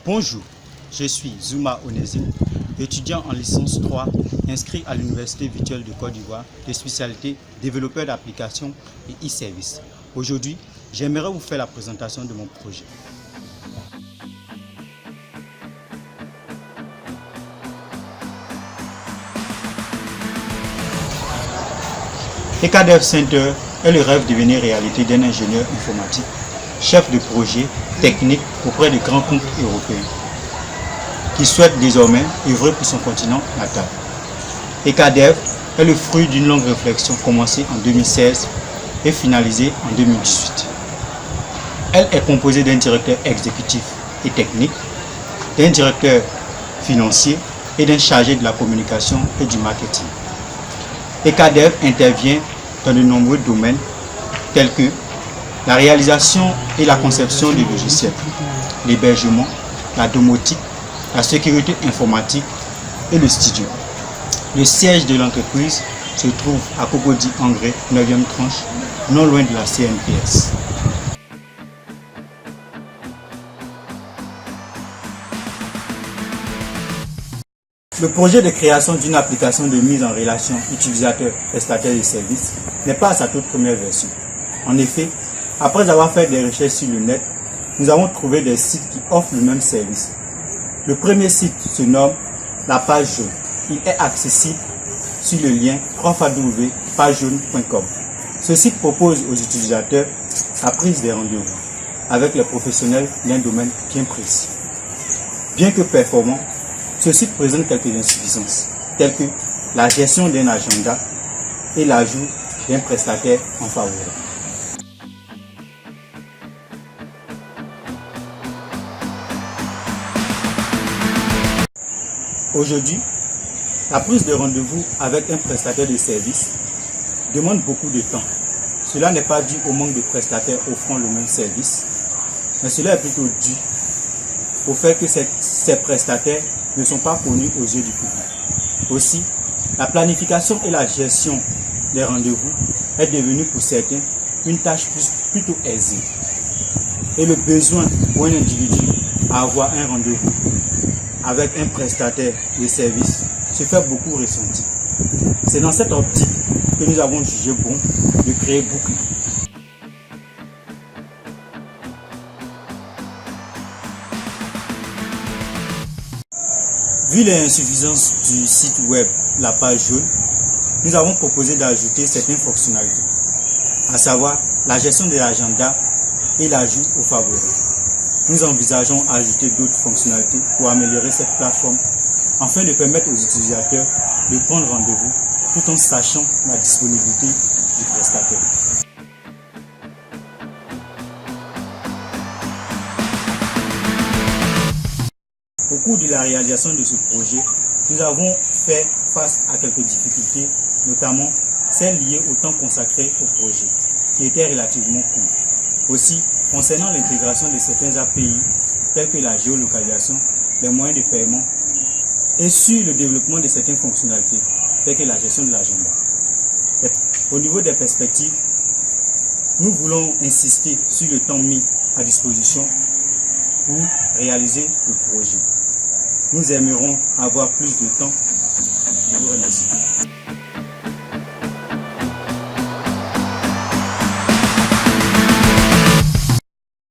Bonjour, je suis Zouma Onésime, étudiant en licence 3, inscrit à l'Université virtuelle de Côte d'Ivoire, de spécialité développeur d'applications et e-services. Aujourd'hui, j'aimerais vous faire la présentation de mon projet. ECADEV Center est le rêve devenu réalité d'un ingénieur informatique, chef de projet technique auprès de grands comptes européens, qui souhaite désormais œuvrer pour son continent natal. ECADEV est le fruit d'une longue réflexion commencée en 2016 et finalisée en 2018. Elle est composée d'un directeur exécutif et technique, d'un directeur financier et d'un chargé de la communication et du marketing. ECADEV intervient dans de nombreux domaines tels que la réalisation et la conception de logiciels, l'hébergement, la domotique, la sécurité informatique et le studio. Le siège de l'entreprise se trouve à Cocody-Angré, 9e tranche, non loin de la CNPS. Le projet de création d'une application de mise en relation utilisateur-prestataire de services n'est pas à sa toute première version. En effet, après avoir fait des recherches sur le net, nous avons trouvé des sites qui offrent le même service. Le premier site se nomme La Page Jaune. Il est accessible sur le lien www.pagejaune.com. Ce site propose aux utilisateurs la prise des rendez-vous avec les professionnels d'un domaine bien précis. Bien que performant, ce site présente quelques insuffisances, telles que la gestion d'un agenda et l'ajout d'un prestataire en favori. Aujourd'hui, la prise de rendez-vous avec un prestataire de service demande beaucoup de temps. Cela n'est pas dû au manque de prestataires offrant le même service, mais cela est plutôt dû au fait que ces prestataires ne sont pas connus aux yeux du public. Aussi, la planification et la gestion des rendez-vous est devenue pour certains une tâche plutôt aisée. Et le besoin pour un individu à avoir un rendez-vous avec un prestataire de service se fait beaucoup ressentir. C'est dans cette optique que nous avons jugé bon de créer Boucle. Vu les insuffisances du site web La Page Jaune, nous avons proposé d'ajouter certaines fonctionnalités, à savoir la gestion de l'agenda et l'ajout aux favoris. Nous envisageons ajouter d'autres fonctionnalités pour améliorer cette plateforme afin de permettre aux utilisateurs de prendre rendez-vous tout en sachant la disponibilité du prestataire. Au cours de la réalisation de ce projet, nous avons fait face à quelques difficultés, notamment celles liées au temps consacré au projet, qui était relativement court. Aussi, concernant l'intégration de certains API, tels que la géolocalisation, les moyens de paiement, et sur le développement de certaines fonctionnalités, telles que la gestion de l'agenda. Au niveau des perspectives, nous voulons insister sur le temps mis à disposition pour réaliser le projet. Nous aimerons avoir plus de temps. Je vous remercie.